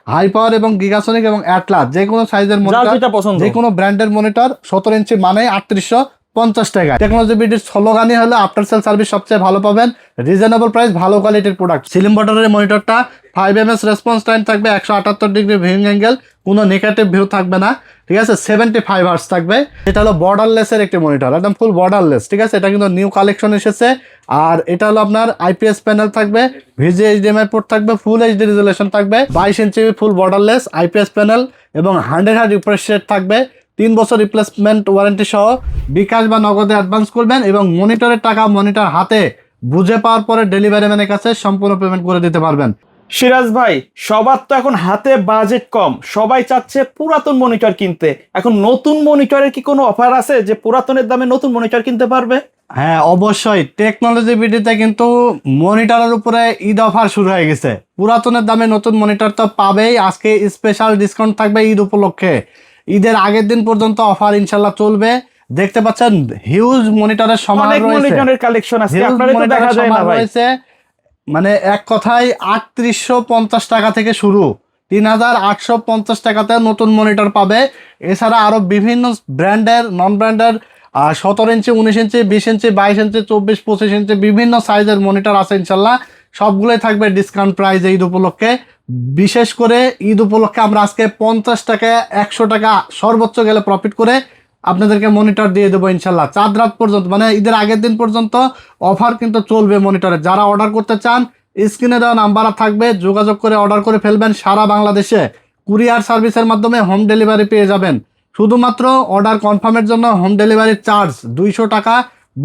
High power এবং গিগাসনিক এবং Atlas যে কোনো সাইজের মনিটর, যে কোনো ব্র্যান্ডের মনিটর 17 ইঞ্চি মানে 3850 টাকা। টেকনোলজি বিডির স্লোগানই হলো আফটার সেল সার্ভিস সবচেয়ে ভালো পাবেন, রিজনেবল প্রাইস, ভালো কোয়ালিটির প্রোডাক্ট। স্লিম বটনের মনিটরটা 5 ms রেসপন্স টাইম থাকবে, 178 ডিগ্রি ভিউইং অ্যাঙ্গেল, কোনো নেগেটিভ ভিউ থাকবে না, ঠিক আছে। 75 হার্টজ থাকবে। এটা হলো বর্ডারলেসের একটি মনিটর, একদম ফুল বর্ডারলেস, ঠিক আছে। এটা কিন্তু নিউ কালেকশন এসেছে। আর এটা হলো আপনার আইপিএস প্যানেল থাকবে, ভিজি এইচডিএমআই পোর্ট থাকবে, ফুল এইচডি রেজুলেশন থাকবে, 22 ইঞ্চি ফুল বর্ডারলেস আইপিএস প্যানেল এবং 100 Hz রিফ্রেশ রেট থাকবে, 3 বছর রিপ্লেসমেন্ট ওয়ারেন্টি সহ। বিকাশ বা নগদে অ্যাডভান্স করবেন এবং মনিটরের টাকা মনিটর হাতে বুঝে পাওয়ার পরে ডেলিভারি ম্যানের কাছে সম্পূর্ণ পেমেন্ট করে দিতে পারবেন। সিরাজ ভাই, সবার তো এখন হাতে বাজেট কম, সবাই চাচ্ছে পুরাতন মনিটর কিনতে। এখন নতুন মনিটরের কি কোনো অফার আছে যে পুরাতনের দামে নতুন মনিটর কিনতে পারবে? হ্যাঁ, অবশ্যই। টেকনোলজি বিডিতে কিন্তু মনিটরের উপরে ঈদ অফার শুরু হয়ে গেছে। পুরাতনের দামে নতুন মনিটর তো পাবেই। আজকে স্পেশাল ডিসকাউন্ট থাকবে ঈদ উপলক্ষে। ঈদের আগের দিন পর্যন্ত অফার ইনশাল্লাহ চলবে। দেখতে পাচ্ছেন হিউজ মনিটরের সমাহার রয়েছে, মনিটরের কালেকশন আছে, আপনারা তো দেখা যায় না ভাই। মানে এক কথায় 3850 টাকা থেকে শুরু, 3850 টাকাতে নতুন মনিটর পাবে। এছাড়া আরো বিভিন্ন ব্র্যান্ডের, নন ব্র্যান্ডের 17 ইঞ্চি, 19 ইঞ্চি, 20 ইঞ্চি, 22 ইঞ্চি, 24, 25 ইঞ্চি বিভিন্ন সাইজের মনিটর আছে ইনশাল্লাহ। সবগুলোই থাকবে ডিসকাউন্ট প্রাইসে ঈদ উপলক্ষে। বিশেষ করে ঈদ উপলক্ষে আমরা আজকে 50 টাকা, 100 টাকা সর্বোচ্চ গেলে প্রফিট করে আপনাদেরকে মনিটর দিয়ে দেবো ইনশাল্লাহ। চাঁদ রাত পর্যন্ত, মানে ঈদের আগের দিন পর্যন্ত অফার কিন্তু চলবে মনিটরে। যারা অর্ডার করতে চান স্ক্রিনে দেওয়া নাম্বার থাকবে, যোগাযোগ করে অর্ডার করে ফেলবেন। সারা বাংলাদেশে কুরিয়ার সার্ভিসের মাধ্যমে হোম ডেলিভারি পেয়ে যাবেন। শুধুমাত্র অর্ডার কনফার্মের জন্য হোম ডেলিভারির চার্জ 200 টাকা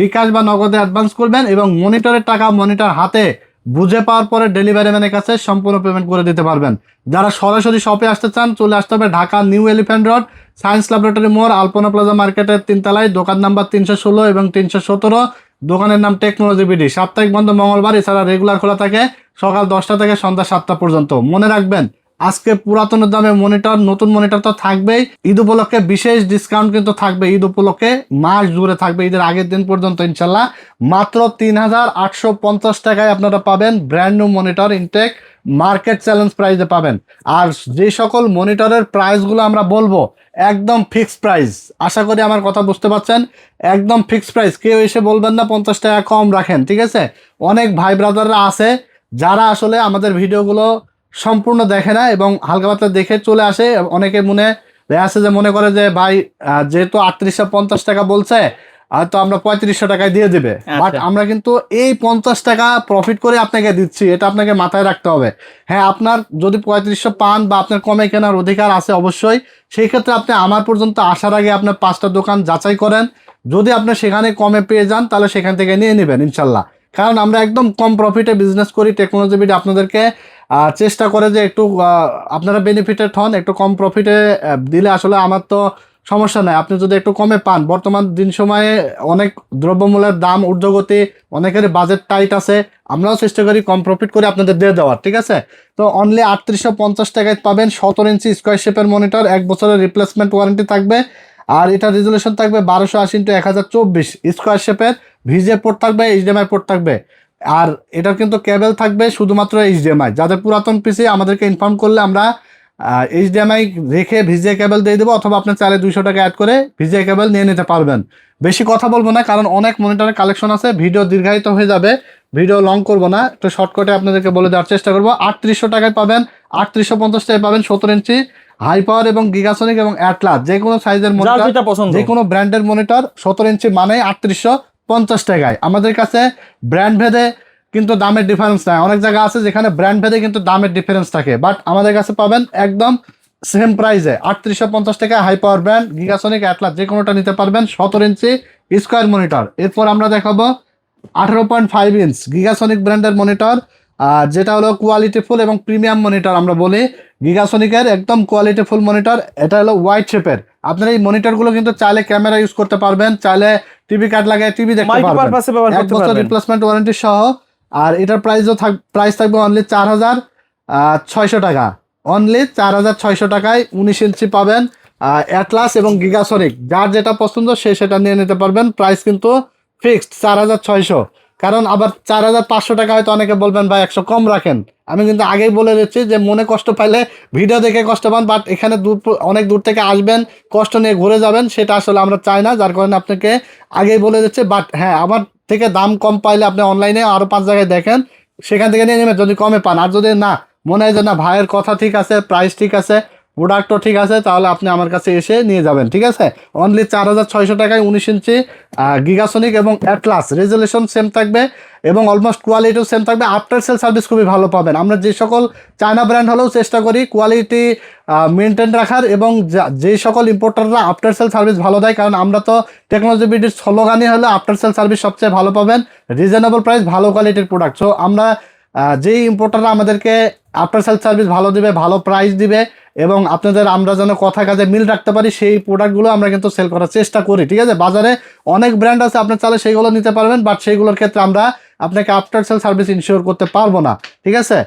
বিকাশ বা নগদে অ্যাডভান্স করবেন এবং মনিটরের টাকা মনিটর হাতে বুঝে পাওয়ার পরে ডেলিভারি ম্যানের কাছে সম্পূর্ণ পেমেন্ট করে দিতে পারবেন। যারা সরাসরি শপে আসতে চান চলে আসতে হবে Dhaka new elephant road, science laboratory মোড়, আলপনা প্লাজা মার্কেটের 3 তলায়, দোকান নাম্বার 316 এবং 317। দোকানের নাম টেকনোলজি বিডি। সাপ্তাহিক বন্ধ মঙ্গলবার, এছাড়া রেগুলার খোলা থাকে সকাল 10টা থেকে সন্ধ্যা 7টা পর্যন্ত। মনে রাখবেন আজকে পুরাতনের দামে মনিটর, নতুন মনিটর তো থাকবেই। ঈদ উপলক্ষে বিশেষ ডিসকাউন্ট কিন্তু থাকবে। ঈদ উপলক্ষে মাস জুড়ে থাকবে, ঈদের আগের দিন পর্যন্ত ইনশাল্লাহ। মাত্র 3850 টাকায় আপনারা পাবেন ব্র্যান্ড নিউ মনিটর ইনটেক, মার্কেট চ্যালেঞ্জ প্রাইসে পাবেন। আর যে সকল মনিটরের প্রাইসগুলো আমরা বলবো একদম ফিক্সড প্রাইস। আশা করি আমার কথা বুঝতে পারছেন। একদম ফিক্সড প্রাইস, কেউ এসে বলবেন না 50 টাকা কম রাখেন, ঠিক আছে। অনেক ভাই ব্রাদাররা আছে যারা আসলে আমাদের ভিডিওগুলো সম্পূর্ণ দেখে না এবং হালকা পাতলা দেখে চলে আসে। অনেকে মনে আছে যে মনে করে যে ভাই যেহেতু 3850 টাকা বলছে আর তো আমরা 3500 টাকায় দিয়ে দেবে। বাট আমরা কিন্তু এই 50 টাকা প্রফিট করে আপনাকে দিচ্ছি, এটা আপনাকে মাথায় রাখতে হবে। হ্যাঁ, আপনার যদি 3500 পান বা আপনার কমে কেনার অধিকার আছে অবশ্যই, সেই ক্ষেত্রে আপনি আমার পর্যন্ত আসার আগে আপনার 5টা দোকান যাচাই করেন। যদি আপনি সেখানে কমে পেয়ে যান তাহলে সেখান থেকে নিয়ে নেবেন ইনশাল্লাহ। কারণ আমরা একদম কম প্রফিটে বিজনেস করি। টেকনোলজি বিডি আপনাদেরকে চেষ্টা করে যে একটু আপনারা বেনিফিটেড হন, একটু কম প্রফিটে দিলে আসলে আমার তো সমস্যা নাই। আপনি যদি একটু কমে পান, বর্তমান দিন সময়ে অনেক দ্রব্যমূল্যের দাম ঊর্ধ্বগতি, অনেকের বাজেট টাইট আছে, আমরাও চেষ্টা করি কম প্রফিট করে আপনাদের দিয়ে দেওয়ার, ঠিক আছে। তো অনলি 3850 টাকায় পাবেন 17 ইঞ্চি স্কোয়ার শেপের মনিটর, 1 বছরের রিপ্লেসমেন্ট ওয়ারেন্টি থাকবে। আর এটা রেজুলেশন থাকবে 1280x1024 স্কোয়ার শেপের, ভিজে পোর্ট থাকবে, এইচডিএমআই পোর্ট থাকবে। আর এটার কিন্তু কেবল থাকবে শুধুমাত্র এইচডিএমআই। যাদের পুরাতন পিসি আমাদেরকে ইনফর্ম করলে আমরা এইচডিএমআই রেখে ভিজিএ কেবল দিয়ে দেবো, অথবা আপনি চাইলে 200 টাকা অ্যাড করে ভিজিএ কেবল নিয়ে নিতে পারবেন। বেশি কথা বলবো না কারণ অনেক মনিটরের কালেকশন আছে, ভিডিও দীর্ঘায়িত হয়ে যাবে, ভিডিও লং করবো না, একটু শর্টকাটে আপনাদেরকে বলে দেওয়ার চেষ্টা করবো। 3800 টাকায় পাবেন, 3850 টাকায় পাবেন 17 ইঞ্চি হাই পাওয়ার এবং গিগাসনিক এবং অ্যাটলাস যে কোনো সাইজের মনিটর, যে কোনো ব্র্যান্ডের মনিটর 17 ইঞ্চি মানে 3850 টাকায়। আমাদের কাছে ব্র্যান্ড ভেদে কিন্তু দামের ডিফারেন্স নাই। অনেক জায়গা আছে যেখানে ব্র্যান্ড ভেদে কিন্তু দামের ডিফারেন্স থাকে, বাট আমাদের কাছে পাবেন একদম সেম প্রাইসে 3850 টাকায় হাই পাওয়ার ব্র্যান্ড গিগাসনিক অ্যাটলাস যে কোনোটা নিতে পারবেন 17 ইঞ্চি স্কোয়ার মনিটর। এরপর আমরা দেখাবো 18.5 ইঞ্চ গিগাসনিক ব্র্যান্ডের মনিটর, যেটা হলো কোয়ালিটিফুল এবং প্রিমিয়াম মনিটর আমরা বলি গিগাসনিকের, একদম কোয়ালিটিফুল মনিটর। এটা হলো ওয়াইড শেপের। আপনারা এই মনিটরগুলো কিন্তু চাইলে ক্যামেরা ইউজ করতে পারবেন, চাইলে টিভি কার্ড লাগিয়ে টিভি দেখতে পারবেন, 1 বছর রিপ্লেসমেন্ট ওয়ারেন্টি সহ। আর এটার প্রাইস থাকবে অনলি 4600 টাকা, অনলি 4600 টাকায় 19 ইঞ্চি পাবেন অ্যাটলাস এবং গিগাসনিক। যার যেটা পছন্দ সে সেটা নিয়ে নিতে পারবেন। প্রাইস কিন্তু ফিক্সড 4600। কারণ আবার 4500 টাকা হয়তো অনেকে বলবেন ভাই 100 কম রাখেন। আমি কিন্তু আগেই বলে দিচ্ছি যে মনে কষ্ট পাইলে ভিডিও দেখে কষ্ট পান, বাট এখানে অনেক দূর থেকে আসবেন, কষ্ট নিয়ে ঘুরে যাবেন, সেটা আসলে আমরা চাই না, যার কারণে আপনাকে আগেই বলে দিচ্ছি। বাট হ্যাঁ, আমার থেকে দাম কম পাইলে আপনি অনলাইনে আরও 5 জায়গায় দেখেন, সেখান থেকে নিয়ে নেবেন যদি কমে পান। আর যদি না মনে হয় যে না ভাইয়ের কথা ঠিক আছে, প্রাইস ঠিক আছে, প্রোডাক্টও ঠিক আছে, তাহলে আপনি আমার কাছে এসে নিয়ে যাবেন, ঠিক আছে। অনলি 4600 টাকায় 19 ইঞ্চি গিগাসনিক এবং অ্যাটলাস, রেজুলেশন সেম থাকবে এবং অলমোস্ট কোয়ালিটিও সেম থাকবে। আফটার সেল সার্ভিস খুবই ভালো পাবেন। আমরা যে সকল চায়না ব্র্যান্ড হলেও চেষ্টা করি কোয়ালিটি মেনটেন রাখার, এবং যে সকল ইম্পোর্টাররা আফটার সেল সার্ভিস ভালো দেয়, কারণ আমরা তো টেকনোলজি বিডির স্লোগানই হলো আফটার সেল সার্ভিস সবচেয়ে ভালো পাবেন, রিজনেবল প্রাইস, ভালো কোয়ালিটির প্রোডাক্ট। সো আমরা যেই ইম্পোর্টাররা আমাদেরকে আফটার সেল সার্ভিস ভালো দিবে, ভালো প্রাইস দিবে, এবং আপনাদের আমরা যেন কথা কাজে মিল রাখতে পারি, সেই প্রোডাক্টগুলো আমরা কিন্তু সেল করার চেষ্টা করি, ঠিক আছে। বাজারে অনেক ব্র্যান্ড আছে, আপনার চাইলে সেইগুলো নিতে পারবেন, বাট সেইগুলোর ক্ষেত্রে আমরা আপনাকে আফটার সেল সার্ভিস ইনশিওর করতে পারবো না, ঠিক আছে।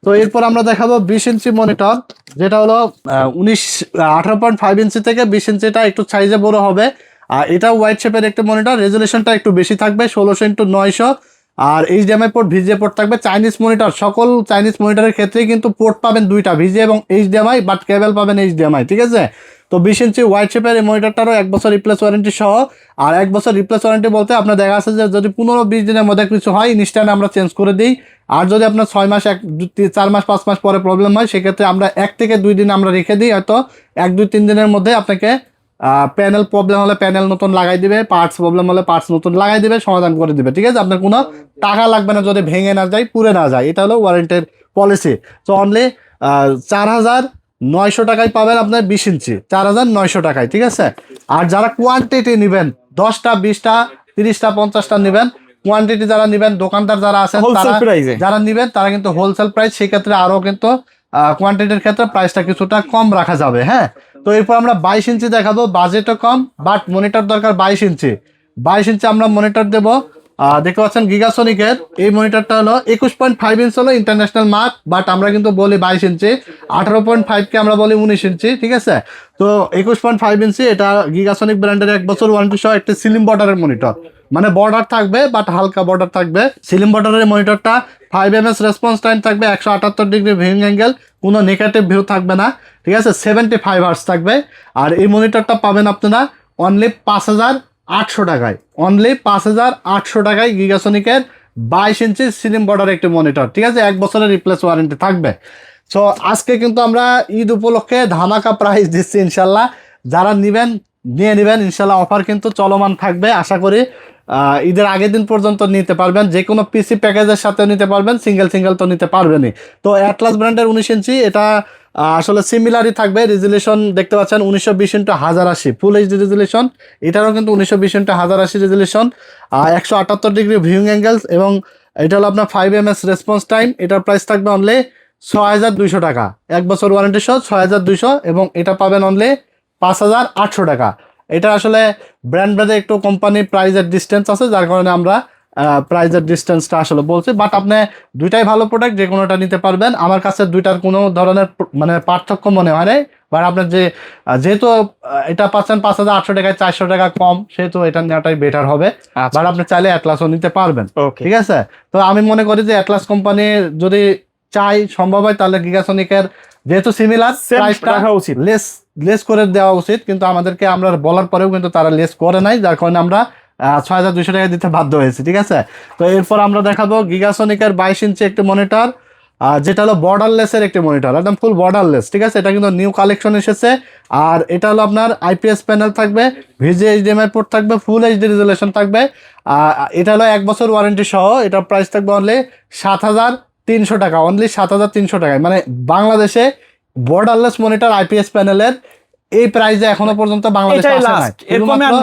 তো এরপর আমরা দেখাবো 20 ইঞ্চি মনিটর, যেটা হলো 18.5 ইঞ্চি থেকে 20 ইঞ্চিটা একটু সাইজে বড় হবে। আর এটা ওয়াইড শেপের একটা মনিটর, রেজুলেশনটা একটু বেশি থাকবে, 16x900। আর এইচডিএমআই পোর্ট, ভিজিএ পোর্ট থাকবে। চাইনিজ মনিটর, সকল চাইনিজ মনিটরের ক্ষেত্রেই কিন্তু পোর্ট পাবেন দুইটা, ভিজিএ এবং এইচডিএমআই, বাট কেবল পাবেন এইচডিএমআই, ঠিক আছে। তো 20 ইঞ্চি ওয়াইড শেপের এই মনিটরটারও 1 বছর রিপ্লেস ওয়ারেন্টি সহ। আর 1 বছর রিপ্লেস ওয়ারেন্টি বলতে আপনার দেখা আছে যে যদি 15-20 দিনের মধ্যে কিছু হয়, ইনস্ট্যান্ট আমরা চেঞ্জ করে দিই। আর যদি আপনার 6 মাস, 4 মাস, 5 মাস পরে প্রবলেম হয়, সেক্ষেত্রে আমরা 1 থেকে 2 দিন আমরা রেখে দিই, হয়তো 1-2-3 দিনের মধ্যে আপনাকে প্যানেল প্রবলেম হলে প্যানেল নতুন লাগাই দিবে, পার্টস প্রবলেম হলে পার্টস নতুন লাগাই দিবে, সমাধান করে দিবে, ঠিক আছে। আপনার কোনো টাকা লাগবে না যদি ভেঙে না যায়, পুড়ে না যায়, এটা হলো ওয়ারেন্টির পলিসি। তো অনলি 4900 টাকায় পাবেন আপনার 20 ইঞ্চি, 4900 টাকায়, ঠিক আছে। আর যারা কোয়ান্টিটি নেবেন, 10টা 20টা 30টা 50টা নেবেন, কোয়ান্টিটি যারা নেবেন, দোকানদার যারা আছেন, যারা নেবেন তারা কিন্তু হোলসেল প্রাইস, সেক্ষেত্রে আরও কিন্তু কোয়ান্টিটির ক্ষেত্রে প্রাইসটা কিছুটা কম রাখা যাবে, হ্যাঁ। তো এরপর আমরা 22 ইঞ্চি দেখাবো, বাজেটও কম, বাট মনিটর দরকার 22 ইঞ্চি। 22 ইঞ্চি আমরা মনিটর দেবো, দেখতে পাচ্ছেন গিগাসনিকের এই মনিটরটা হলো 21.5 ইঞ্চ, হলো ইন্টারন্যাশনাল মার্ক, বাট আমরা কিন্তু বলি 22 ইঞ্চি। 18.5 কে আমরা বলি 19 ইঞ্চি, ঠিক আছে। তো 21.5 ইঞ্চি, এটা গিগাসনিক ব্র্যান্ডের 1 বছর ওয়ারেন্টি সহ একটি স্লিম বর্ডারের মনিটর, মানে বর্ডার থাকবে বাট হালকা বর্ডার থাকবে। স্লিম বর্ডারের মনিটরটা 5 ms রেসপন্স টাইম থাকবে, 178 ডিগ্রি ভিউইং অ্যাঙ্গেল, কোনো নেগেটিভ ভিউ থাকবে না, ঠিক আছে। 75 হার্টজ থাকবে। আর এই মনিটরটা পাবেন আপনারা অনলি 5800 টাকায়, অনলি 5800 টাকায় গিগাসনিকের 22 ইঞ্চি স্লিম বর্ডার একটি মনিটর, ঠিক আছে। 1 বছরের রিপ্লেস ওয়ারেন্টি থাকবে। সো আজকে কিন্তু আমরা ঈদ উপলক্ষে ধামাকা প্রাইস দিচ্ছি, ইনশাল্লাহ যারা নেবেন নিয়ে নেবেন, ইনশাল্লাহ অফার কিন্তু চলমান থাকবে। আশা করি ঈদের আগের দিন পর্যন্ত নিতে পারবেন, যে কোনো পিসি প্যাকেজের সাথে নিতে পারবেন, সিঙ্গেল তো নিতে পারবেনই। তো অ্যাটলাস ব্র্যান্ডের 19 ইঞ্চি, এটা আসলে সিমিলারই থাকবে। রেজুলেশন দেখতে পাচ্ছেন 1920x1080 ফুল এইচডি রেজুলেশন, এটারও কিন্তু 1920x1080 resolution, 178 degree viewing angles, এবং এটা হলো আপনার 5 ms রেসপন্স টাইম। এটার প্রাইস থাকবে অনলি 6200 টাকা, 1 বছর ওয়ারেন্টি সহ 6200, এবং এটা পাবেন অনলি 5800 টাকা। এটা আসলে ব্র্যান্ডে একটু কোম্পানি প্রাইজের ডিস্টেন্স আছে, যার কারণে আমরা প্রাইজের ডিস্টেন্সটা আসলে বলছি। বাট আপনি দুইটাই ভালো প্রোডাক্ট, যে কোনোটা নিতে পারবেন। আমার কাছে দুইটার কোনো ধরনের মানে পার্থক্য মনে হয় নাই। বাট আপনার যেহেতু এটা পাচ্ছেন 5800 টাকায় 400 টাকা কম, সেহেতু এটা নেওয়াটাই বেটার হবে। বাট আপনি চাইলে অ্যাটলাসও নিতে পারবেন, ঠিক আছে। তো আমি মনে করি যে অ্যাটলাস কোম্পানি যদি চাই সম্ভব হয়, তাহলে গিগাসনিকের যেহেতু সিমিলার প্রাইসটা উচিত, লেস করে দেওয়া উচিত, কিন্তু আমাদেরকে আমরা বলার পরেও কিন্তু তারা লেস করে নাই, যার কারণে আমরা 6200 টাকা দিতে বাধ্য হয়েছি, ঠিক আছে। তো এরপর আমরা দেখাবো গিগাসনিকের 22 ইঞ্চি একটি মনিটর, যেটা হলো বর্ডারলেসের একটি মনিটর, একদম ফুল বর্ডারলেস, ঠিক আছে। এটা কিন্তু নিউ কালেকশন এসেছে। আর এটা হলো আপনার আইপিএস প্যানেল থাকবে, ভিজিএ এইচডিএমআই পোর্ট থাকবে, ফুল এইচডি রেজুলেশন থাকবে। এটা হলো 1 বছর ওয়ারেন্টি সহ। এটার প্রাইস থাকবে অনলি 7300 টাকা, অনলি 7300 টাকায়। মানে বাংলাদেশে বর্ডারলেস মনিটর আইপিএস প্যানেলের এই প্রাইসে এখনো পর্যন্ত বাংলাদেশে আসে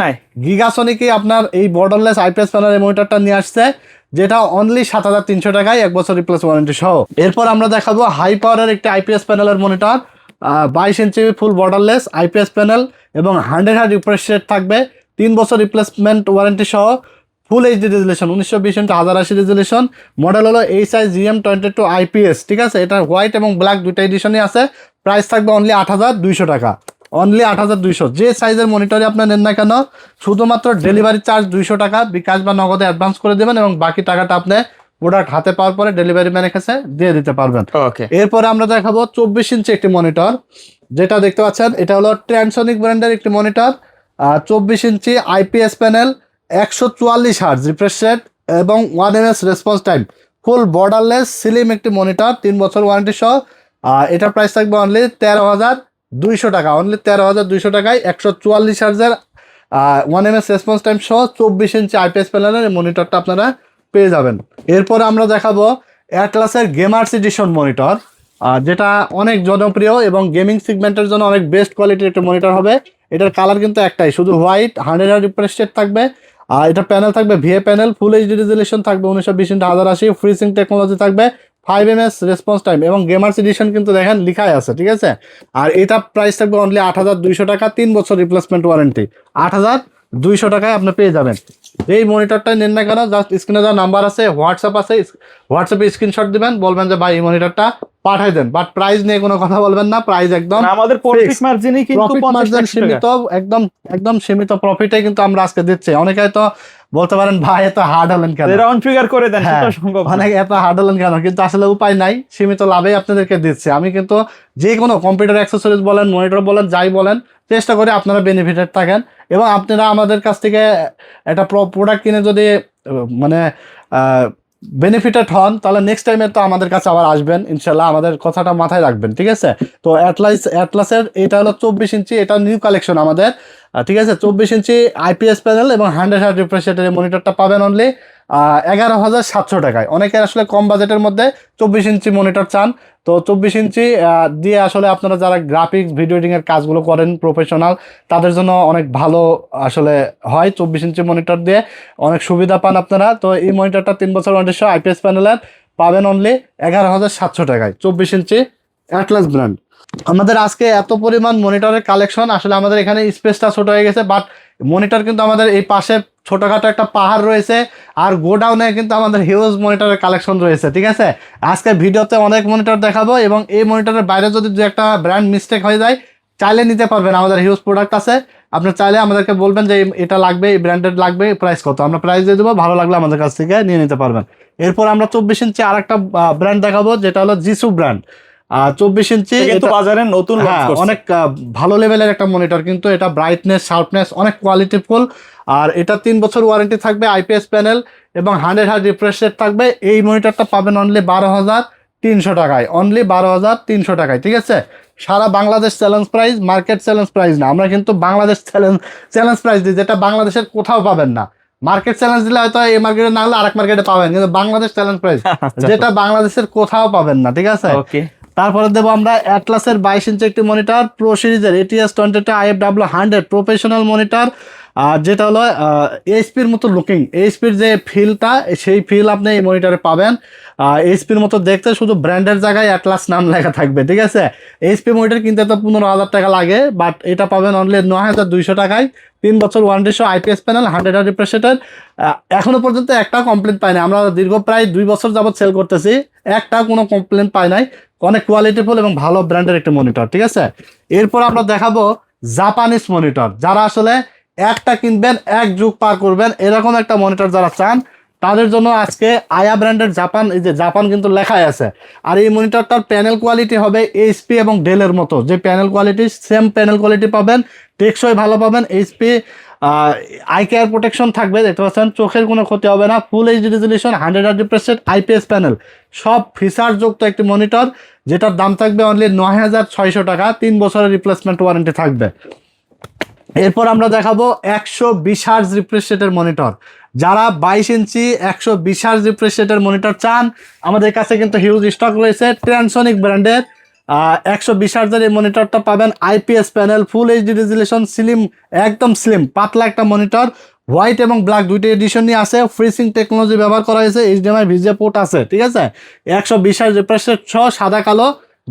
নাই। গিগাসনিকে আপনার এই বর্ডারলেস আইপিএস প্যানেলের মনিটরটা নিয়ে আসছে, যেটা অনলি 7300 টাকায়, 1 বছর রিপ্লেস ওয়ারেন্টি সহ। এরপর আমরা দেখাবো হাই পাওয়ারের একটি আইপিএস প্যানেলের মনিটর, 22 ইঞ্চি ফুল বর্ডারলেস আইপিএস প্যানেল, এবং 100 হার্জ রিফ্রেশ রেট থাকবে, 3 বছর রিপ্লেসমেন্ট ওয়ারেন্টি সহ, ফুল HD resolution, 1920x1080 resolution. Model হলো HI-GM22 IPS, ঠিক আছে। এটা হোয়াইট এবং ব্ল্যাক দুইটা এডিশনই আছে। প্রাইস থাকবে অনলি 8200 টাকা, অনলি 8200। যে সাইজের মনিটরই আপনার নেন না কেন, শুধুমাত্র ডেলিভারি চার্জ 200 টাকা বিকাশ বা নগদে অ্যাডভান্স করে দেবেন, এবং বাকি টাকাটা আপনি প্রোডাক্ট হাতে পাওয়ার পরে ডেলিভারি ম্যানের কাছে দিয়ে দিতে পারবেন। ওকে, এরপরে আমরা দেখাবো 24 ইঞ্চি একটি মনিটর, যেটা দেখতে পাচ্ছেন এটা হলো ট্রান্সোনিক ব্র্যান্ডের একটি মনিটর। 24 inch IPS panel, 144 hertz refresh rate এবং 1 ms response time, full borderless slim একটি মনিটর, 3 বছর ওয়ারেন্টি সহ। এটার প্রাইস থাকবে অনলি 13,200 টাকা। অনলি 13,200 টাকায় 144 হার্জের 1 ms রেসপন্স টাইম সহ 24 ইঞ্চি আইপিএস প্যানেলের এই মনিটরটা আপনারা পেয়ে যাবেন। এরপর আমরা দেখাবো অ্যাটলাসের গেমার্স এডিশন মনিটর, যেটা অনেক জনপ্রিয় এবং গেমিং সেগমেন্টের জন্য অনেক বেস্ট কোয়ালিটির একটা মনিটর হবে। এটার কালার কিন্তু একটাই, শুধু হোয়াইট, 100 রিফ্রেশ রেট থাকবে। আর এটা প্যানেল থাকবে VA panel, full HD resolution থাকবে 1920x1080, ফ্রিজিং টেকনোলজি থাকবে, 5 ms রেসপন্স টাইম, এবং গেমার্স এডিশন কিন্তু দেখেন লিখাই আছে, ঠিক আছে। আর এটা প্রাইস থাকবে অনলি 8,200 টাকা, 3 বছর রিপ্লেসমেন্ট ওয়ারেন্টি, 8,200 টাকায় আপনি পেয়ে যাবেন। এই মনিটরটা নেন না কেন, জাস্ট স্ক্রিনে যা নাম্বার আছে, হোয়াটসঅ্যাপ আছে, হোয়াটসঅ্যাপে স্ক্রিনশট দিবেন, বলবেন যে ভাই এই মনিটরটা পাঠাই দেন, বাট প্রাইস নিয়ে কোনো কথা বলবেন না, প্রাইস একদম আমাদের প্রফিট মার্জিনই কিন্তু প্রফিট 50 মার্জিন টাকা। সীমিত, একদম একদম সীমিত প্রফিটে কিন্তু আমরা আজকে দিচ্ছি। অনেকে হয়তো বলতে পারেন ভাই এত হার্ড হলেন কেন, রাউন্ড ফিগার করে দেন, হ্যাঁ, সেটা সম্ভব না। অনেকে এত হার্ড হলেন কেন, কিন্তু আসলে উপায় নাই, সীমিত লাভে আপনাদেরকে দিচ্ছি। আমি কিন্তু যে কোনো কম্পিউটার অ্যাক্সেসরিজ বলেন, মনিটর বলেন, যাই বলেন, চেষ্টা করি আপনারা বেনিফিটেড থাকেন, এবং আপনারা আমাদের কাছ থেকে একটা প্রোডাক্ট কিনে যদি মানে বেনিফিটেড হন, তাহলে নেক্সট টাইমে তো আমাদের কাছে আবার আসবেন ইনশাল্লাহ, আমাদের কথাটা মাথায় রাখবেন, ঠিক আছে। তো অ্যাটলাসের এটা হলো 24 ইঞ্চি, এটা নিউ কালেকশন আমাদের, ঠিক আছে। 24 ইঞ্চি আইপিএস প্যানেল এবং 100 হার্জ রিফ্রেশ রেটের মনিটরটা পাবেন অনলি 11,700 টাকায়। অনেকে আসলে কম বাজেটের মধ্যে 24 ইঞ্চি মনিটর চান, তো 24 ইঞ্চি দিয়ে আসলে আপনারা যারা গ্রাফিক্স ভিডিও এডিটিং এর কাজগুলো করেন প্রফেশনাল, তাদের জন্য অনেক ভালো আসলে হয়। 24 ইঞ্চি মনিটর দিয়ে অনেক সুবিধা পান আপনারা। তো এই মনিটরটা 3 বছর ওয়ারেন্টি সহ আইপিএস প্যানেলের পাবেন অনলি 11,700 টাকায়, 24 ইঞ্চি অ্যাটলাস ব্র্যান্ড। আমাদের আজকে এত পরিমাণ মনিটরের কালেকশন, আসলে আমাদের এখানে স্পেসটা ছোট হয়ে গেছে, বাট মনিটর কিন্তু আমাদের এই পাশে ছোটখাটো একটা পাহাড় রয়েছে, আর গোডাউনে কিন্তু আমাদের হিউজ মনিটরের কালেকশন রয়েছে, ঠিক আছে। আজকে ভিডিওতে অনেক মনিটর দেখাবো, এবং এই মনিটরের বাইরে যদি দু একটা ব্র্যান্ড মিস্টেক হয়ে যায়, চাইলে নিতে পারবেন, আমাদের হিউজ প্রোডাক্ট আছে। আপনি চাইলে আমাদেরকে বলবেন যে এটা লাগবে, এই ব্র্যান্ডেড লাগবে, প্রাইস কত, আমরা প্রাইস দিয়ে দেবো, ভালো লাগলে আমাদের কাছ থেকে নিয়ে নিতে পারবেন। এরপর আমরা 24 ইঞ্চি আর একটা ব্র্যান্ড দেখাবো, যেটা হলো জিসু ব্র্যান্ড। 24 ইঞ্চি কিন্তু বাজারে নতুন লঞ্চ হ্যাঁ, করছে। অনেক ভালো লেভেলের একটা মনিটর, কিন্তু এটা ব্রাইটনেস, শার্পনেস অনেক কোয়ালিটিফুল, আর এটা 3 বছর ওয়ারেন্টি থাকবে, আইপিএস প্যানেল এবং 100 হার্জ রিফ্রেশ রেট থাকবে। এই মনিটরটা পাবেন অনলি 12,300 টাকায়, অনলি 12,300 টাকায়, ঠিক আছে। সারা Bangladesh challenge price, market challenge price না, আমরা কিন্তু বাংলাদেশ চ্যালেঞ্জ প্রাইস দিই, যেটা বাংলাদেশের কোথাও পাবেন না। মার্কেট চ্যালেঞ্জ দিলে হয়তো এই মার্কেটে না হলে আরেক মার্কেটে পাবেন, কিন্তু বাংলাদেশ চ্যালেঞ্জ প্রাইস যেটা বাংলাদেশের কোথাও পাবেন না, ঠিক আছে। ওকে, তারপরে দেবো আমরা অ্যাটলাসের 22 ইঞ্চি একটি মনিটর, প্রো সিরিজের ATS 22 IFW 100 প্রফেশনাল মনিটর, যেটা হলো এইচপির মতো লুকিং, এইচপির যে ফিলটা, সেই ফিল আপনি এই মনিটরে পাবেন। এইচপির মতো দেখতে, শুধু ব্র্যান্ডের জায়গায় অ্যাটলাস নাম লেখা থাকবে, ঠিক আছে। এইচপি মনিটর কিনতে তো 15,000 টাকা লাগে, বাট এটা পাবেন অনলি 9,200 টাকায়, 3 বছর ওয়ারেন্টি সহ আইপিএস প্যানেল, 100 হার্জ রিফ্রেশ রেটের। এখনো পর্যন্ত একটা কমপ্লেন পাই না, আমরা দীর্ঘ প্রায় 2 বছর যাবত সেল করতেছি, একটা কোনো কমপ্লেন পাই নাই, অনেক কোয়ালিটিফুল এবং ভালো ব্র্যান্ডের একটা মনিটর, ঠিক আছে। এরপর আমরা দেখাবো জাপানিজ মনিটর, যারা আসলে একটা কিনবেন এক যুগ পার করবেন, এরকম একটা মনিটর যারা চান, তাদের জন্য আজকে আয়া ব্র্যান্ডের জাপান, এই যে জাপান কিন্তু লেখাই আছে। আর এই মনিটরটার প্যানেল কোয়ালিটি হবে এইচপি এবং ডেলের মতো, যে panel quality same panel quality পাবেন, টেকসই ভালো পাবেন, এইচপি আই কেয়ার প্রোটেকশন থাকবে, দেখতে পাচ্ছেন, চোখের কোনো ক্ষতি হবে না, ফুল HD resolution, 100 hertz refresh rate, IPS panel, সব ফিচার যুক্ত একটি মনিটর, যেটার দাম থাকবে অনলি 9,600 টাকা, 3 বছরের রিপ্লেসমেন্ট ওয়ারেন্টি থাকবে। এরপর আমরা দেখাবো 120 হার্জ রিফ্রেশ রেটের মনিটর, যারা 22 ইঞ্চি 120 হার্জ রিফ্রেশ রেটের মনিটর চান, আমাদের কাছে কিন্তু হিউজ স্টক রয়েছে। ট্রান্সোনিক ব্র্যান্ডের 120 হার্জের এই মনিটরটা পাবেন, IPS panel, full HD resolution, slim, একদম স্লিম পাতলা একটা মনিটর, হোয়াইট এবং ব্ল্যাক দুইটা এডিশন নিয়ে আছে, ফ্রিজিং টেকনোলজি ব্যবহার করা হয়েছে, এইচডিএমআই ভিজিএ পোর্ট আছে, ঠিক আছে। 120 হার্জ রিফ্রেশ রেট সহ সাদা কালো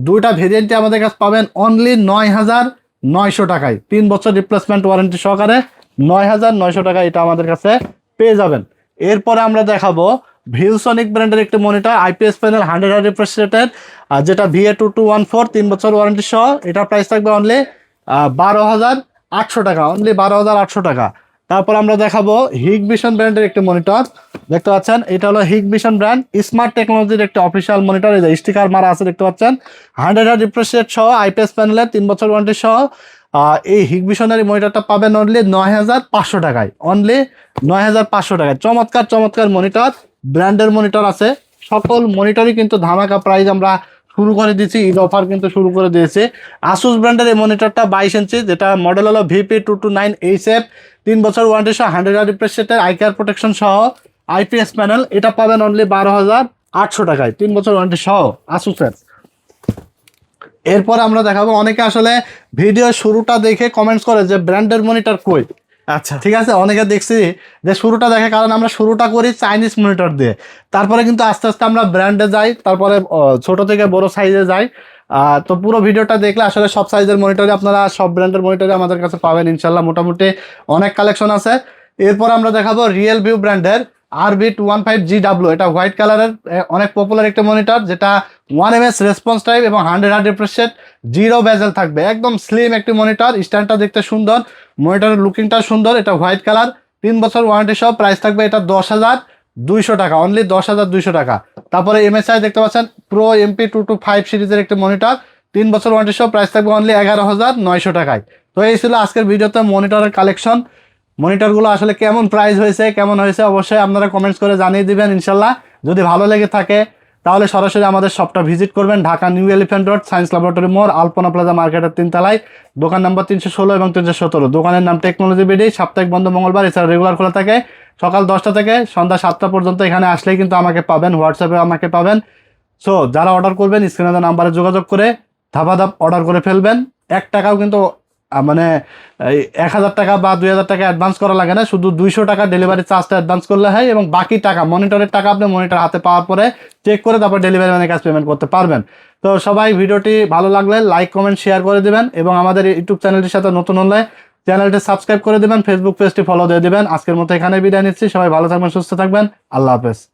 দুইটা ভেরিয়েন্টে আমাদের কাছে পাবেন অনলি 9,900 টাকায়, 3 বছর রিপ্লেসমেন্ট ওয়ারেন্টি সহকারে 9,900 টাকা এটা আমাদের কাছে পেয়ে যাবেন। এরপরে আমরা দেখাবো ভিউসনিক ব্র্যান্ডের একটি monitor, IPS panel, 100 hertz refresh রেটের, যেটা VA2214, 3 বছর ওয়ারেন্টি সহ, এটার প্রাইস থাকবে অনলি 12,800 টাকা, অনলি 12,800 টাকা। তারপর আমরা দেখাবো হিগভিশন ব্র্যান্ডের একটি মনিটর, দেখতে পাচ্ছেন এটা হলো হিগভিশন ব্র্যান্ড স্মার্ট টেকনোলজির একটি অফিসিয়াল মনিটর। এই যে স্টিকার মারা আছে দেখতে পাচ্ছেন, 100 রিফ্রেশ রেট সহ আইপিএস প্যানেলের 3 বছর ওয়ারেন্টি সহ এই হিগভিশনের মনিটরটা পাবেন অনলি 9,500 টাকায়, অনলি 9,500 টাকায়। চমৎকার চমৎকার মনিটর, ব্র্যান্ডের মনিটর আছে, সকল মনিটরই কিন্তু ধামাকা প্রাইস আমরা শুরু করে দিয়েছি, ঈদ অফার কিন্তু শুরু করে দিয়েছে। আসুস ব্র্যান্ডের এই মনিটরটা 22 ইঞ্চি, যেটা মডেল হলো VP229HF, 3 বছর ওয়ারেন্টি সহ 100 রিফ্রেশ রেটের আই কেয়ার প্রোটেকশন সহ আইপিএস প্যানেল, এটা পাবেন অনলি 12,800 টাকায়, 3 বছর ওয়ারেন্টি সহ আসুসের। এরপর আমরা দেখাবো, অনেকে আসলে ভিডিও শুরুটা দেখে কমেন্টস করে যে ব্র্যান্ডের মনিটর কই। আচ্ছা, ঠিক আছে, অনেকে দেখছি যে শুরুটা দেখে, কারণ আমরা শুরুটা করি চাইনিজ মনিটর দিয়ে, তারপরে কিন্তু আস্তে আস্তে আমরা ব্র্যান্ডে যাই, তারপরে ছোট থেকে বড় সাইজে যাই। তো পুরো ভিডিওটা দেখলে আসলে সব সাইজের মনিটরে আপনারা সব ব্র্যান্ডের মনিটরে আমাদের কাছে পাবেন ইনশাল্লাহ, মোটামুটি অনেক কালেকশন আছে। এরপর আমরা দেখাবো রিয়েল ভিউ ব্র্যান্ডের RB215GW, এটা হোয়াইট কালারের অনেক পপুলার একটা মনিটর, যেটা 1ms রেসপন্স টাইম এবং 100 রিফ্রেশ রেট, 0 বেজেল থাকবে, একদম স্লিম একটি মনিটর। স্ট্যান্ডটা দেখতে সুন্দর, মনিটরের লুকিংটা সুন্দর, এটা হোয়াইট কালার, 3 বছর ওয়ারেন্টি সহ, প্রাইস থাকবে এটা 10,200 টাকা, অনলি 10,200 টাকা। তারপরে MSI দেখতে পাচ্ছেন প্রো MP225 সিরিজের একটি মনিটর, 3 বছর ওয়ারেন্টি সহ, প্রাইস থাকবে অনলি 11,900 টাকায়। তো এই ছিল আজকের ভিডিওতে মনিটরের কালেকশন। মনিটরগুলো আসলে কেমন প্রাইস হয়েছে, কেমন হয়েছে অবশ্যই আপনারা কমেন্টস করে জানিয়ে দিবেন ইনশাল্লাহ। যদি ভালো লেগে থাকে তাহলে সরাসরি আমাদের শপটা ভিজিট করবেন, Dhaka new elephant road, science laboratory মোড়, আলপনা প্লাজা মার্কেটের 3 তলায়, দোকান নাম্বার 316 এবং 317। দোকানের নাম টেকনোলজি বিডি, সাপ্তাহিক বন্ধ মঙ্গলবার, এছাড়া রেগুলার খোলা থাকে সকাল 10টা থেকে সন্ধ্যা 7টা পর্যন্ত। এখানে আসলেই কিন্তু আমাকে পাবেন, হোয়াটসঅ্যাপে আমাকে পাবেন। সো যারা অর্ডার করবেন স্ক্রিনে দেওয়া নাম্বারে যোগাযোগ করে ধাপাধাপ অর্ডার করে ফেলবেন। 1 টাকাও কিন্তু মানে 1,000 টাকা বা 2,000 টাকা অ্যাডভান্স করা লাগে না, শুধু 200 টাকা ডেলিভারি চার্জটা অ্যাডভান্স করলে হয়, এবং বাকি টাকা মনিটরের টাকা আপনি মনিটর হাতে পাওয়ার পরে চেক করে তারপর ডেলিভারি ম্যানের কাছে পেমেন্ট করতে পারবেন। তো সবাই ভিডিওটি ভালো লাগলে লাইক কমেন্ট শেয়ার করে দিবেন, এবং আমাদের ইউটিউব চ্যানেলটির সাথে নতুন হলে চ্যানেলটি সাবস্ক্রাইব করে দিবেন, ফেসবুক পেজটি ফলো দিয়ে দিবেন। আজকের মতো এখানে বিদায় নিচ্ছি, সবাই ভালো থাকবেন, সুস্থ থাকবেন, আল্লাহ হাফেজ।